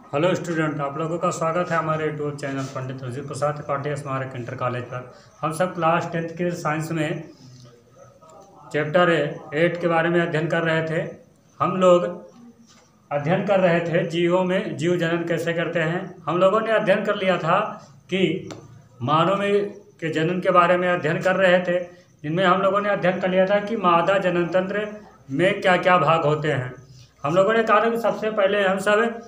Hello student, आप लोगों का स्वागत है हमारे यूट्यूब चैनल पंडित रुचि प्रसाद त्रिपाठी स्मारक इंटर कॉलेज पर। हम सब क्लास 10th के साइंस में चैप्टर 8 के बारे में अध्ययन कर रहे थे। हम लोग अध्ययन कर रहे थे जीव जनन कैसे करते हैं। हम लोगों ने अध्ययन कर लिया था कि मानव के जनन के बारे में अध्ययन कर रहे थे, जिनमें हम लोगों ने अध्ययन कर लिया था कि मादा जनन तंत्र में क्या क्या भाग होते हैं। हम लोगों ने कहा था कि सबसे पहले हम सब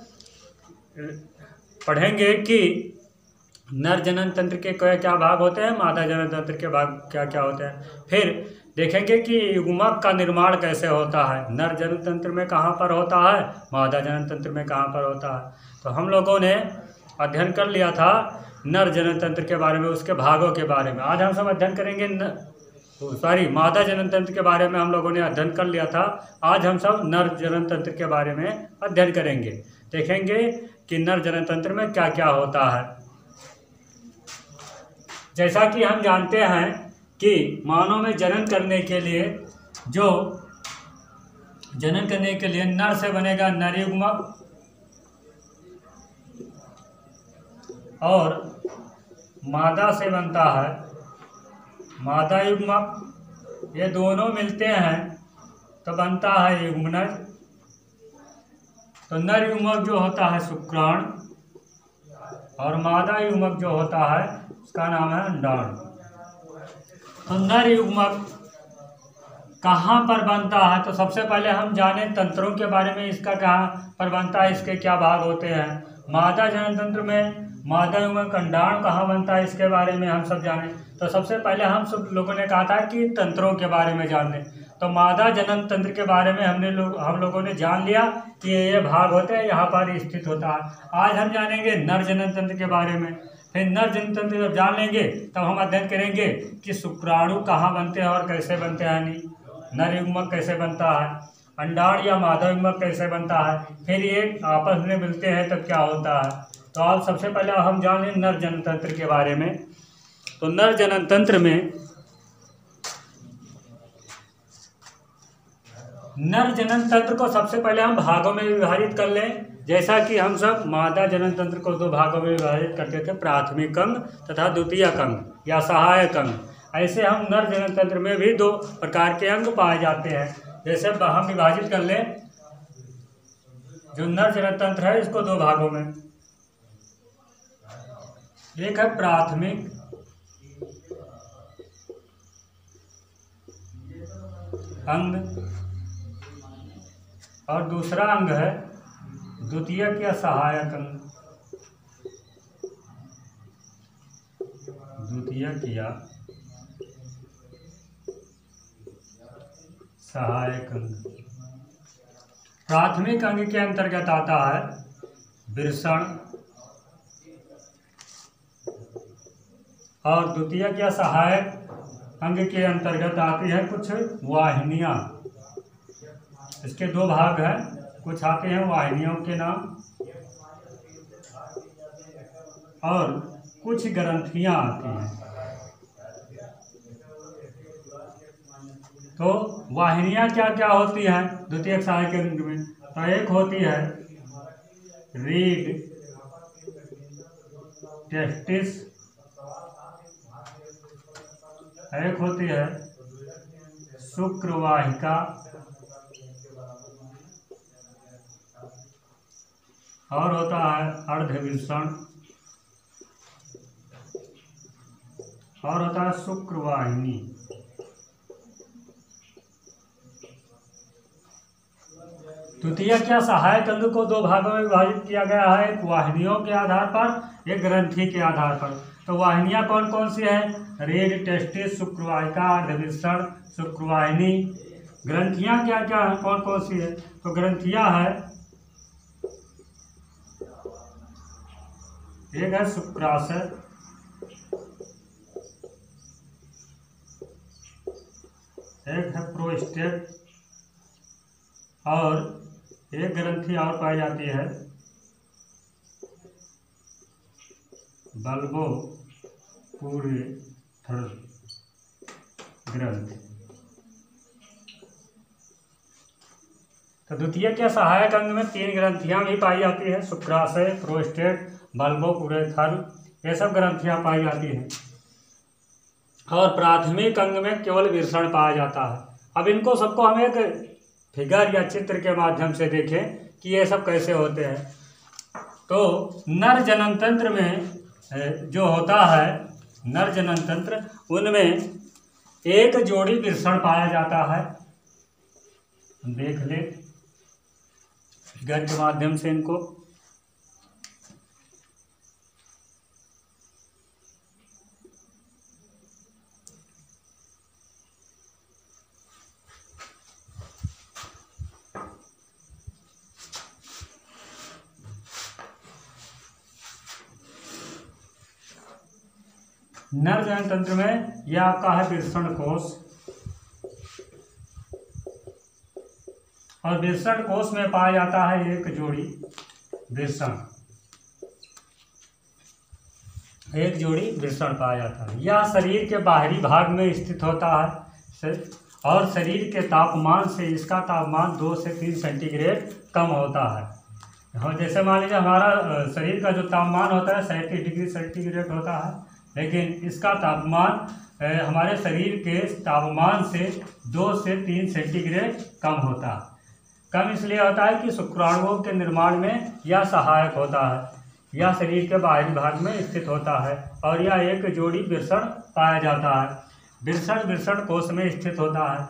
पढ़ेंगे कि नर जनन तंत्र के क्या भाग होते हैं, मादा जनन तंत्र के भाग क्या क्या होते हैं। फिर देखेंगे कि युग्मक का निर्माण कैसे होता है, नर जनन तंत्र में कहाँ पर होता है, मादा जनन तंत्र में कहाँ पर होता है। तो हम लोगों ने अध्ययन कर लिया था नर जनन तंत्र के बारे में, उसके भागों के बारे में। आज हम सब अध्ययन करेंगे मादा जनन तंत्र के बारे में हम लोगों ने अध्ययन कर लिया था। आज हम सब नर जनन तंत्र के बारे में अध्ययन करेंगे, देखेंगे कि नर जनन तंत्र में क्या क्या होता है। जैसा कि हम जानते हैं कि मानव में जनन करने के लिए नर से बनेगा नर युग्मक और मादा से बनता है मादा युग्मक। ये दोनों मिलते हैं तो बनता है युग्मनज। तो नर युग्मक जो होता है शुक्राणु और मादा युग्मक जो होता है उसका नाम है अंडाणु। तो नर युग्मक कहाँ पर बनता है, तो सबसे पहले हम जाने तंत्रों के बारे में, इसका कहाँ पर बनता है, इसके क्या भाग होते हैं। मादा जनन तंत्र में मादा युग्मक अंडाणु कहाँ बनता है, इसके बारे में हम सब जाने। तो सबसे पहले हम सब लोगों ने कहा था कि तंत्रों के बारे में जान लें। तो मादा जनन तंत्र के बारे में हम लोगों ने जान लिया कि ये भाग होते हैं, यहाँ पर स्थित होता है। आज हम जानेंगे नर जनन तंत्र के बारे में। फिर नर जनन तंत्र जब जान लेंगे तब हम अध्ययन करेंगे कि शुक्राणु कहाँ बनते हैं और कैसे बनते हैं, नर युग्मक कैसे बनता है, अंडाणु या मादा युग्मक कैसे बनता है, फिर ये आपस में मिलते हैं तब क्या होता है। तो आज सबसे पहले हम जान लें नर जनन तंत्र के बारे में। तो नर जनन तंत्र में नर जनन तंत्र को सबसे पहले हम भागों में विभाजित कर लें। जैसा कि हम सब मादा जनन तंत्र को दो भागों में विभाजित करते थे, प्राथमिक अंग तथा द्वितीयक अंग या सहायक अंग। ऐसे हम नर जनन तंत्र में भी दो प्रकार के अंग पाए जाते हैं। जैसे हम विभाजित कर लें, जो नर जनन तंत्र है इसको दो भागों में, एक है प्राथमिक अंग और दूसरा अंग है द्वितीयक या सहायक अंग। द्वितीयक या सहायक अंग। प्राथमिक अंग के अंतर्गत आता है वृषण और द्वितीयक या सहायक अंग के अंतर्गत आती है कुछ वाहिनियां। इसके दो भाग हैं, कुछ आते हैं वाहिनियों के नाम और कुछ ग्रंथियां आती हैं। तो वाहिनियां क्या क्या होती हैं द्वितीयक सहायक अंग में, तो एक होती है रीड टेस्टिस, एक होती है शुक्रवाहिका और होता है अर्धवृषण और होता है शुक्रवाहिनी। द्वितीयक या सहायक अंग को दो भागों में विभाजित किया गया है, एक वाहिनियों के आधार पर, एक ग्रंथि के आधार पर। तो वाहिनियां कौन कौन सी है, रीड टेस्टिस शुक्रवाहिका अर्धवृषण शुक्रवाहिनी। ग्रंथियां क्या क्या है, कौन कौन सी है, तो ग्रंथियां है, एक है शुक्राशय, एक है प्रोस्टेट और एक ग्रंथि और पाई जाती है बल्बोपुरेथर ग्रंथि। तो द्वितीयक के सहायक अंग में 3 ग्रंथियां भी पाई जाती है, शुक्राशय, प्रोस्टेट, बल्बोपुरेथल, ये सब ग्रंथियां पाई जाती हैं। और प्राथमिक अंग में केवल वृषण पाया जाता है। अब इनको सबको हम एक फिगर या चित्र के माध्यम से देखें कि ये सब कैसे होते हैं। तो नर जनन तंत्र में जो होता है, नर जनन तंत्र, उनमें एक जोड़ी वृषण पाया जाता है। देख ले फिगर के माध्यम से इनको। नर जनन तंत्र में यह आपका है वृषण कोश, और वृषण कोश में पाया जाता है एक जोड़ी वृषण, एक जोड़ी वृषण पाया जाता है। यह शरीर के बाहरी भाग में स्थित होता है और शरीर के तापमान से इसका तापमान 2 से 3 सेंटीग्रेड कम होता है। और जैसे मान लीजिए हमारा शरीर का जो तापमान होता है 37 डिग्री सेंटीग्रेड होता है, लेकिन इसका तापमान हमारे शरीर के तापमान से 2 से 3 सेंटीग्रेड कम होता है। कम इसलिए होता है कि शुक्राणुओं के निर्माण में यह सहायक होता है। यह शरीर के बाहरी भाग में स्थित होता है और यह एक जोड़ी वृषण पाया जाता है। वृषण कोश में स्थित होता है।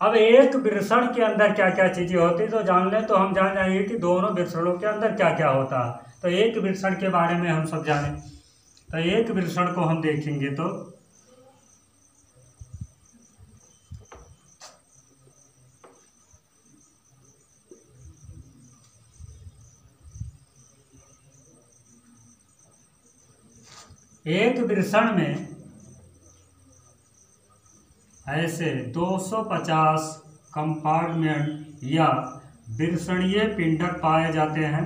अब एक वृषण के अंदर क्या क्या चीज़ें होती तो जान लें, तो हम जान जाएंगे कि दोनों वृषणों के अंदर क्या क्या होता है। तो एक वृषण के बारे में हम सब जानें, तो एक वृषण को हम देखेंगे तो एक वृषण में ऐसे 250 कंपार्टमेंट या वृषणीय पिंडक पाए जाते हैं।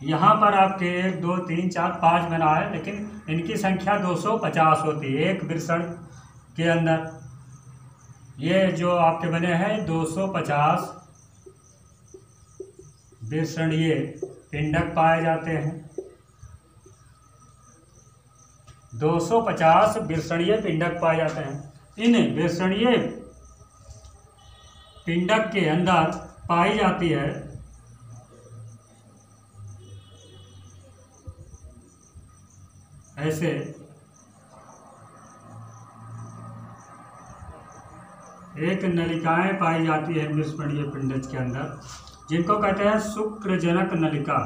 यहाँ पर आपके 1 2 3 4 5 बना है, लेकिन इनकी संख्या 250 होती है एक वृषण के अंदर। ये जो आपके बने हैं 250 वृषणीय पिंडक पाए जाते हैं। 250 वृषणीय पिंडक पाए जाते हैं। इन वृषणीय पिंडक के अंदर पाई जाती है ऐसे एक नलिकाएं पाई जाती है वृषणीय पिंडज के अंदर, जिनको कहते हैं शुक्रजनक नलिका।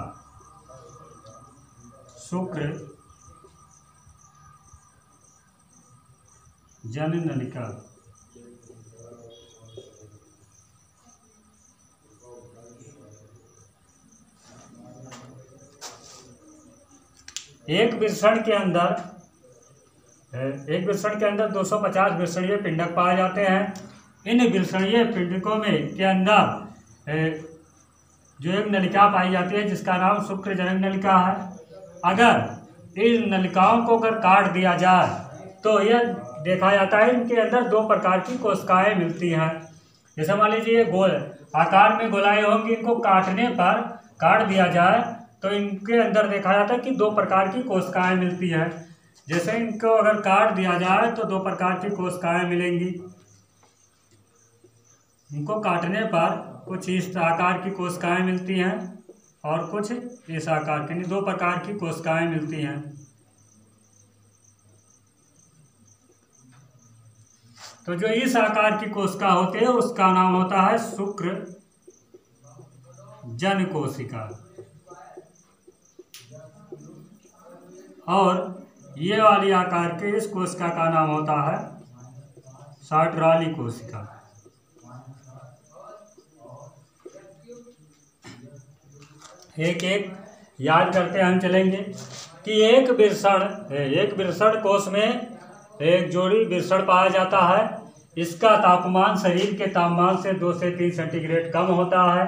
शुक्र जन नलिका। एक वृषण के अंदर 250 वृषणीय पिंडक पाए जाते हैं। इन वृषणीय पिंडकों में के अंदर जो एक नलिका पाई जाती है जिसका नाम शुक्रजनक नलिका है। अगर इन नलिकाओं को अगर काट दिया जाए तो यह देखा जाता है इनके अंदर 2 प्रकार की कोशिकाएं मिलती हैं। जैसे मान लीजिए गोल आकार में गोलाई होंगी, इनको काटने पर काट दिया जाए तो इनके अंदर देखा जाता है कि 2 प्रकार की कोशिकाएं मिलती हैं। जैसे इनको अगर काट दिया जाए तो 2 प्रकार की कोशिकाएं मिलेंगी। इनको काटने पर कुछ इस आकार की कोशिकाएं मिलती हैं और कुछ इस आकार की, 2 प्रकार की कोशिकाएं मिलती हैं। तो जो इस आकार की कोशिका होती है उसका नाम होता है शुक्र जन कोशिका, और ये वाली आकार के इस कोशिका का नाम होता है साटराली कोशिका। एक एक याद करते हम चलेंगे कि एक वृषण कोश में एक जोड़ी वृषण पाया जाता है। इसका तापमान शरीर के तापमान से 2 से 3 सेंटीग्रेड कम होता है।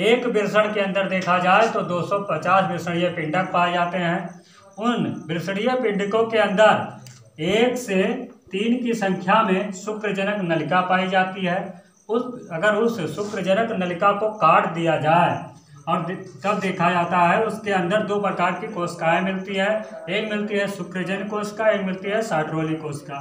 एक वृषण के अंदर देखा जाए तो 250 वृषणीय पिंडक पाए जाते हैं। उन वृषणीय पिंडकों के अंदर 1 से 3 की संख्या में शुक्रजनक नलिका पाई जाती है अगर उस शुक्रजनक नलिका को काट दिया जाए और तब देखा जाता है उसके अंदर दो प्रकार की कोशिकाएं मिलती है। एक मिलती है शुक्रजन कोशिका, एक मिलती है साइटोली कोशिका।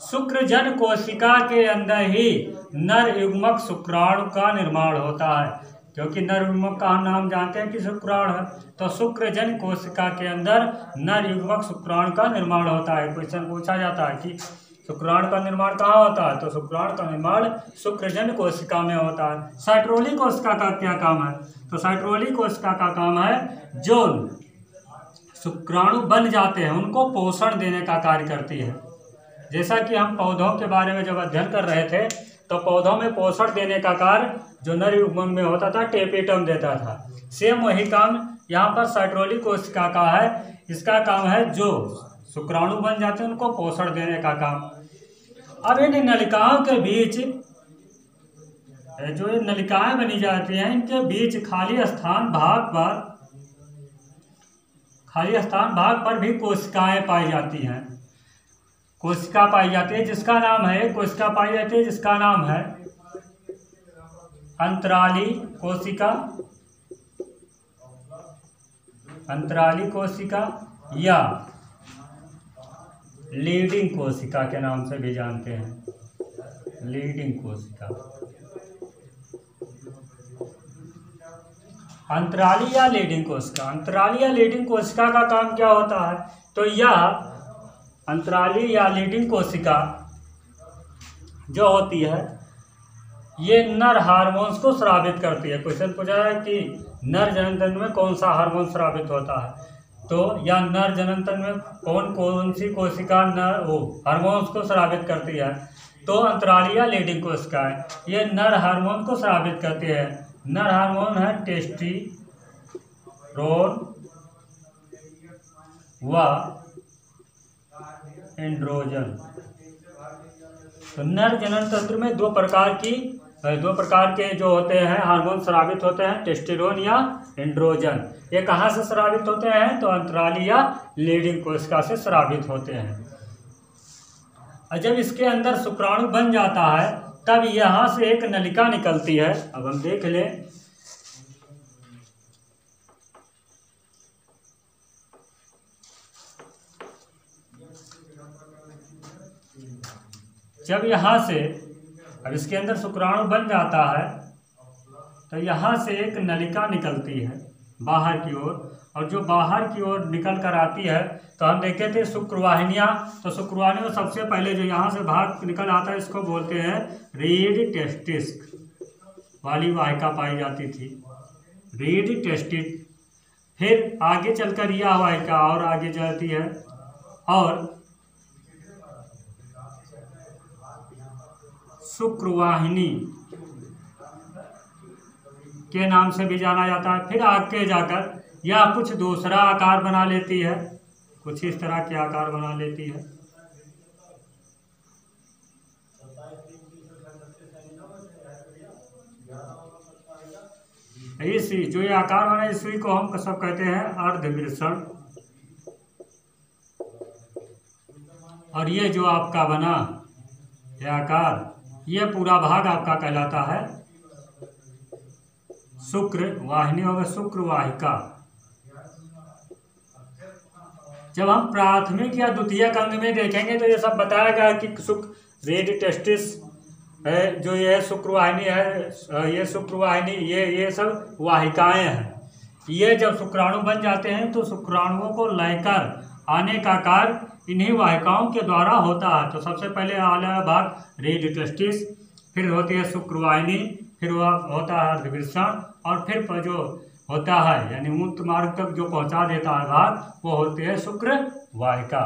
शुक्रजन कोशिका के अंदर ही नर युग्मक शुक्राणु का निर्माण होता है, क्योंकि नर युग्मक का नाम जानते हैं कि शुक्राणु है। तो शुक्रजन कोशिका के अंदर नर युग्मक शुक्राणु का निर्माण होता है। क्वेश्चन पूछा जाता है कि शुक्राणु का निर्माण कहाँ होता है, तो शुक्राणु का निर्माण शुक्रजन कोशिका में होता है। साइटोली कोशिका का क्या काम है, तो साइटोली कोशिका का काम है जो शुक्राणु बन जाते हैं उनको पोषण देने का कार्य करती है। जैसा कि हम पौधों के बारे में जब अध्ययन कर रहे थे तो पौधों में पोषण देने का कार्य जो नर युग्मक में होता था टेपिटम देता था, सेम वही काम यहाँ पर साइटोली कोशिका का है। इसका काम है जो शुक्राणु बन जाते हैं उनको पोषण देने का काम। अब इन नलिकाओं के बीच जो ये नलिकाएं बनी जाती हैं इनके बीच खाली स्थान भाग पर भी कोशिकाएं पाई जाती हैं। कोशिका पाई जाती है जिसका नाम है कोशिका पाई जाती है जिसका नाम है अंतराली कोशिका, अंतराली कोशिका या लीडिंग कोशिका के नाम से भी जानते हैं, लीडिंग कोशिका। अंतराली या लीडिंग कोशिका, अंतराली या लीडिंग कोशिका का काम क्या होता है, तो यह अंतराली या लीडिंग कोशिका जो होती है ये नर हार्मोन्स को स्रावित करती है। क्वेश्चन पूछा है कि नर जननतंत्र में कौन सा हार्मोन स्रावित होता है, तो या नर जननतंत्र में कौन सी कोशिका नर हार्मोन्स को स्रावित करती है, तो अंतराली या लीडिंग कोशिका है ये नर हार्मोन को स्रावित करती है। नर हार्मोन है टेस्टोस्टेरोन व एंड्रोजन। तो नर जनन तंत्र में दो प्रकार के जो होते हैं हार्मोन स्रावित होते हैं, टेस्टोस्टेरोन या एंड्रोजन। ये कहाँ से स्रावित होते हैं, तो अंतराली या लीडिंग कोशिका से स्रावित होते हैं। और जब इसके अंदर शुक्राणु बन जाता है तब यहाँ से एक नलिका निकलती है। अब हम देख लें, जब यहाँ से अब इसके अंदर शुक्राणु बन जाता है तो यहाँ से एक नलिका निकलती है बाहर की ओर, और जो बाहर की ओर निकल कर आती है तो हम देखे थे शुक्रवाहिनियाँ। तो शुक्रवाहिनियों सबसे पहले जो यहाँ से भाग निकल आता है इसको बोलते हैं रीड टेस्टिस वाली वाहिका पाई जाती थी, रीड टेस्टिस। फिर आगे चलकर यह वाहिका और आगे जाती है और शुक्रवाहिनी के नाम से भी जाना जाता है। फिर आगे जाकर यह कुछ दूसरा आकार बना लेती है, कुछ इस तरह के आकार बना लेती है। इसी जो ये आकार बना इसी को हम सब कहते हैं अर्धवृषण। और ये जो आपका बना ये आकार, ये पूरा भाग आपका कहलाता है शुक्र वाहिनी होगा, शुक्र वाहिका। जब हम प्राथमिक या द्वितीयक अंग में देखेंगे तो ये सब बताया गया कि शुक्र रेड टेस्टिस है, जो ये शुक्रवाहिनी है, ये शुक्रवाहिनी ये सब वाहिकाएं हैं। ये जब शुक्राणु बन जाते हैं तो शुक्राणुओं को लेकर आने का कार्य इन्हीं वाहिकाओं के द्वारा होता है। तो सबसे पहले वाला भाग रेड टेस्टिस, फिर होती है शुक्रवाहिनी, फिर वह होता है अर्धवृषण, और फिर जो होता है यानी मूत्र मार्ग तक जो पहुंचा देता है भाग वो होते हैं शुक्र वाहिका।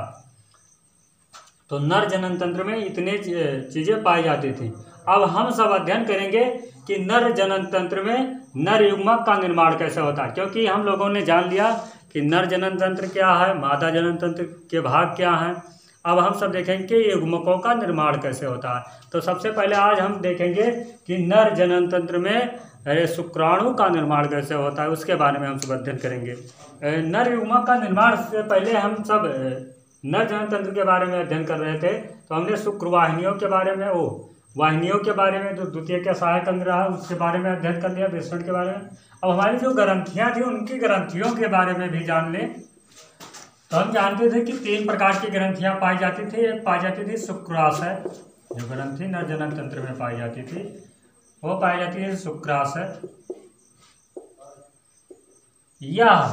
तो नर जनन तंत्र में इतने चीजें पाई जाती थी। अब हम सब अध्ययन करेंगे कि नर जनन तंत्र में नर युग्मक का निर्माण कैसे होता है, क्योंकि हम लोगों ने जान लिया कि नर जनन तंत्र क्या है, मादा जनन तंत्र के भाग क्या हैं। अब हम सब देखेंगे कि युग्मकों का निर्माण कैसे होता है। तो सबसे पहले आज हम देखेंगे कि नर जनन तंत्र में शुक्राणु का निर्माण कैसे होता है, उसके बारे में हम सब अध्ययन करेंगे। नर युग्मक का निर्माण से पहले हम सब नर जनन तंत्र के बारे में अध्ययन कर रहे थे, तो हमने शुक्रवाहिनियों के बारे में वाहिनियों के बारे में, जो द्वितीय का सहायक अंग रहा उसके बारे में अध्ययन कर लिया, बेसमेंट के बारे में। अब हमारी जो ग्रंथियां थी उनकी ग्रंथियों के बारे में भी जान लें। तो हम जानते थे कि 3 प्रकार की ग्रंथियां पाई जाती थी। एक पाई जाती थी शुक्राशय, जो ग्रंथि नर जनन तंत्र में पाई जाती थी वो पाई जाती है शुक्राशय। यह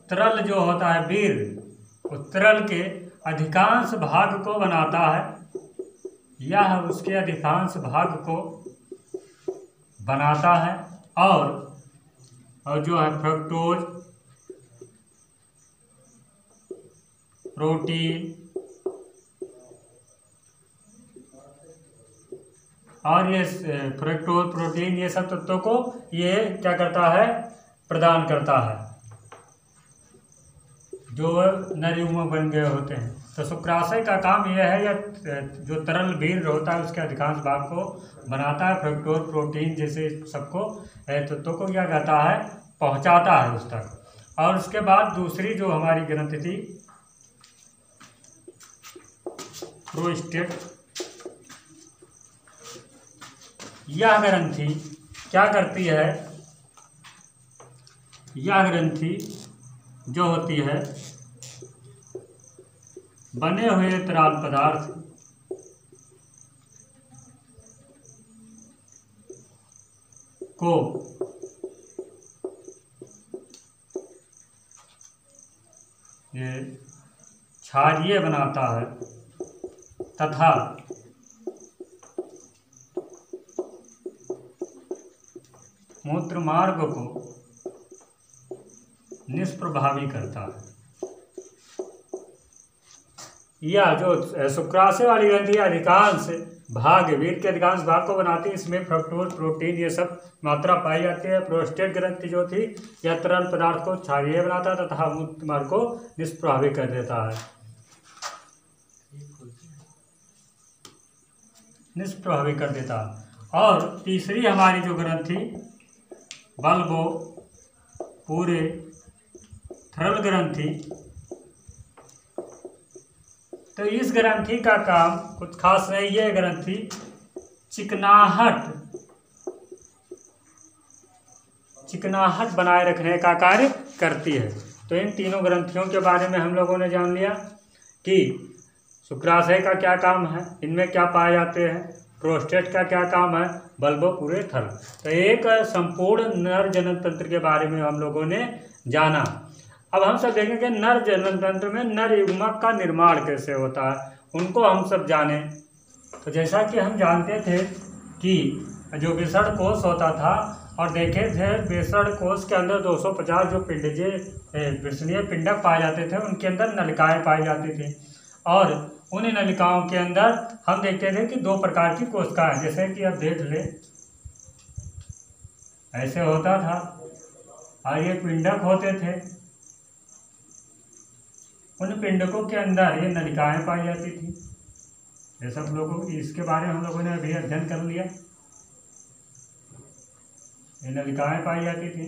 तरल जो होता है वीर, उस तरल के अधिकांश भाग को बनाता है, यह उसके अधिकांश भाग को बनाता है। और जो है फ्रक्टोज, प्रोटीन और ये फ्रक्टोज, प्रोटीन, ये सब तत्वों को ये क्या करता है, प्रदान करता है, जो नर युग्मक बन गए होते हैं। तो शुक्राशय का काम यह है, या जो तरल वीर होता है उसके अधिकांश भाग को बनाता है, फ्रक्टोज, प्रोटीन जैसे सबको तत्वों को क्या कहता है, पहुंचाता है उस तक। और उसके बाद दूसरी जो हमारी ग्रंथि थी प्रोस्टेट, यह ग्रंथि क्या करती है, यह ग्रंथि जो होती है बने हुए तरल पदार्थ को ये क्षारीय बनाता है तथा मूत्र मार्ग को निष्प्रभावी करता है। यह जो शुक्राशय वाली ग्रंथि अधिकांश भाग, वीर के अधिकांश भाग को बनाती है, इसमें फ्रक्टोज, प्रोटीन ये सब मात्रा पाई जाती है। प्रोस्टेट ग्रंथि जो थी यह तरल पदार्थ को क्षारीय बनाता है तथा मूत्र मार्ग को निष्प्रभावी कर देता है, निष्प्रभावी कर देता है। और तीसरी हमारी जो ग्रंथि बल्बो पूरे थरल ग्रंथि, तो इस ग्रंथि का काम कुछ खास नहीं है। ग्रंथि चिकनाहट बनाए रखने का कार्य करती है। तो इन तीनों ग्रंथियों के बारे में हम लोगों ने जान लिया कि शुक्राशय का क्या काम है, इनमें क्या पाए जाते हैं, प्रोस्टेट का क्या काम है, बल्बो पूरे थरल। तो एक संपूर्ण नर जनन तंत्र के बारे में हम लोगों ने जाना। अब हम सब देखेंगे नर जनन तंत्र में नर युग्मक का निर्माण कैसे होता है, उनको हम सब जाने। तो जैसा कि हम जानते थे कि जो बेसड़ कोष होता था, और देखे थे बेसड़ कोष के अंदर 250 जो पिंडजे वृषणीय पिंडक पाए जाते थे, उनके अंदर नलिकाएं पाई जाती थी। और उन नलिकाओं के अंदर हम देखते थे कि 2 प्रकार की कोशिकाएं, जैसे कि अब देख ले ऐसे होता था, और ये पिंडक होते थे। उन पिंडकों के अंदर ये नलिकाएं पाई जाती थी। ये सब लोगों, इसके बारे में हम लोगों ने अभी अध्ययन कर लिया। ये नलिकाएं पाई जाती थी।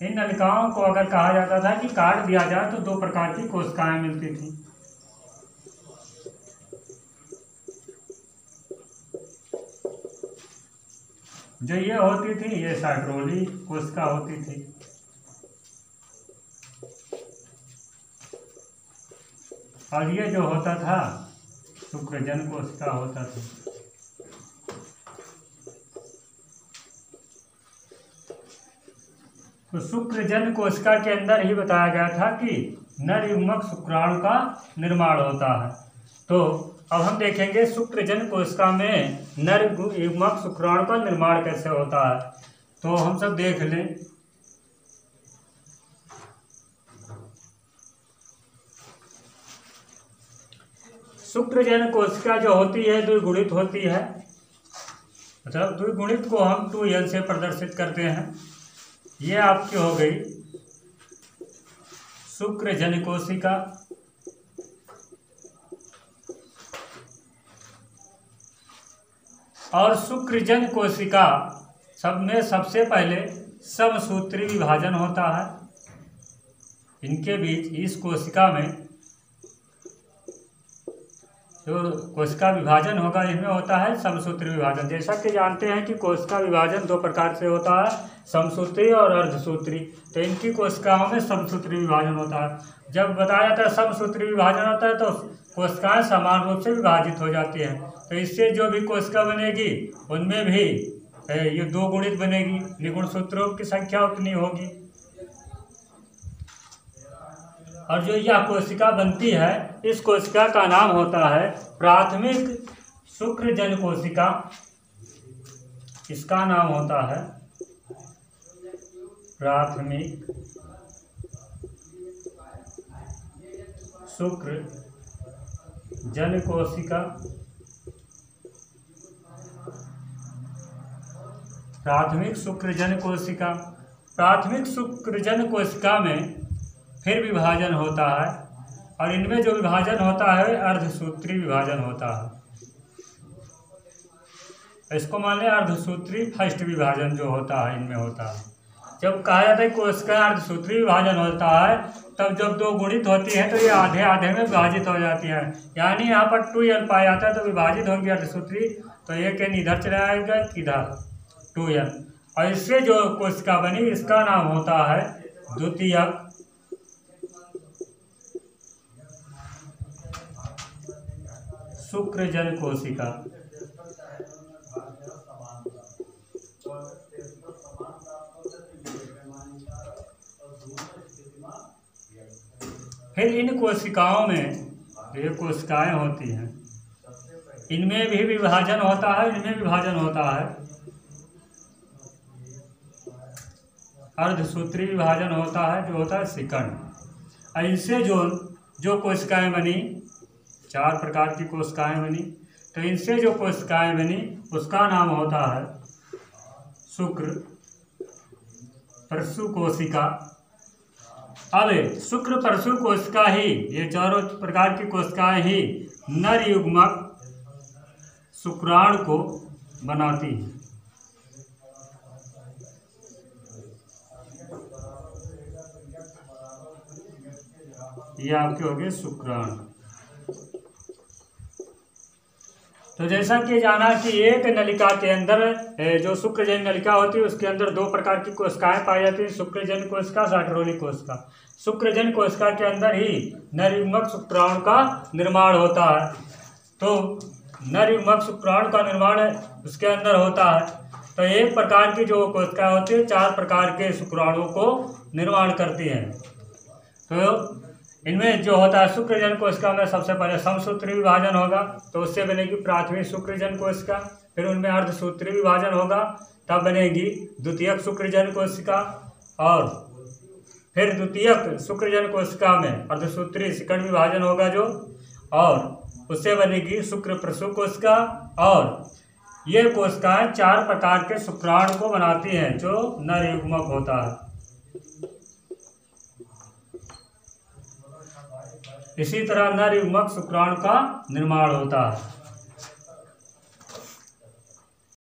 इन नलिकाओं को अगर कहा जाता था कि काट दिया जाए तो 2 प्रकार की कोशिकाएं मिलती थी। जो ये होती थी ये साइक्रोली कोशिका होती थी। और ये जो होता था शुक्रजन कोशिका होता था। तो शुक्रजन कोशिका के अंदर ही बताया गया था कि नर युग्मक शुक्राणु का निर्माण होता है। तो अब हम देखेंगे शुक्रजन कोशिका में नर युग्मक शुक्राणु का निर्माण कैसे होता है। तो हम सब देख लें। शुक्रजन कोशिका जो होती है द्विगुणित होती है, मतलब द्विगुणित को हम 2n से प्रदर्शित करते हैं। ये आपकी हो गई शुक्रजन कोशिका। और शुक्रजन कोशिका सब में सबसे पहले समसूत्री विभाजन होता है। इनके बीच इस कोशिका में जो कोशिका विभाजन होगा इसमें होता है समसूत्री विभाजन। जैसा कि जानते हैं कि कोशिका विभाजन दो प्रकार से होता है, समसूत्री और अर्धसूत्री। तो इनकी कोशिकाओं में समसूत्री विभाजन होता है। जब बताया जाता है समसूत्री विभाजन होता है तो कोशिकाएं समान रूप से विभाजित हो जाती हैं। तो इससे जो भी कोशिका बनेगी उनमें भी ये दो गुणित बनेगी, निगुण सूत्रों की संख्या उतनी होगी। और जो यह कोशिका बनती है इस कोशिका का नाम होता है प्राथमिक शुक्रजन कोशिका। इसका नाम होता है प्राथमिक शुक्रजन कोशिका। प्राथमिक शुक्रजन कोशिका। प्राथमिक शुक्रजन कोशिका में फिर विभाजन होता है और इनमें जो विभाजन होता है अर्धसूत्री विभाजन होता है। इसको मान लें अर्धसूत्री फर्स्ट विभाजन जो होता है इनमें होता है। जब कहा जाता है कोशिका अर्धसूत्री विभाजन होता है तब जब दो गुणित होती है तो ये आधे आधे में विभाजित हो जाती है, यानी यहाँ पर 2n पाया जाता है तो विभाजित होंगी अर्धसूत्री। तो एक n इधर चला जाएगा इधर 2n, और इससे जो कोशिका बनी इसका नाम होता है द्वितीयक शुक्रजन कोशिका। फिर इन कोशिकाओं में ये कोशिकाएं होती हैं, इनमें भी विभाजन होता है, इनमें विभाजन होता है, अर्धसूत्री विभाजन होता है जो होता है सेकंड। और इनसे जो कोशिकाएं बनी, 4 प्रकार की कोशिकाएं बनी, तो इनसे जो कोशिकाएं बनी उसका नाम होता है शुक्र परशु कोशिका। अब शुक्र परशु कोशिका ही, ये चारों प्रकार की कोशिकाएं ही नर युग्मक शुक्राणु को बनाती हैं। ये आपके हो गए शुक्राणु। तो जैसा कि जाना कि एक नलिका के अंदर जो शुक्रजन नलिका होती है उसके अंदर 2 प्रकार की कोशिकाएं पाई जाती हैं, शुक्रजन कोशिका, साटरोली कोशिका। शुक्रजन कोशिका के अंदर ही नरयुग्मक शुक्राणु का निर्माण होता है। तो नरयुग्मक शुक्राणु का निर्माण उसके अंदर होता है। तो एक प्रकार की जो कोशिका होती है 4 प्रकार के शुक्राणुओं को निर्माण करती हैं। तो इनमें जो होता है शुक्रजन कोशिका में सबसे पहले समसूत्री विभाजन होगा, तो उससे बनेगी प्राथमिक शुक्रजन कोशिका। फिर उनमें अर्धसूत्री विभाजन होगा, तब बनेगी द्वितीयक शुक्रजन कोशिका। और फिर द्वितीयक शुक्रजन कोशिका में अर्धसूत्री सेकंड विभाजन होगा जो, और उससे बनेगी शुक्र परशु कोशिका। और ये कोशिकाएं 4 प्रकार के शुक्राणु को बनाती हैं जो नर युग्मक होता है। इसी तरह नर युग्मक शुक्राणु का निर्माण होता है।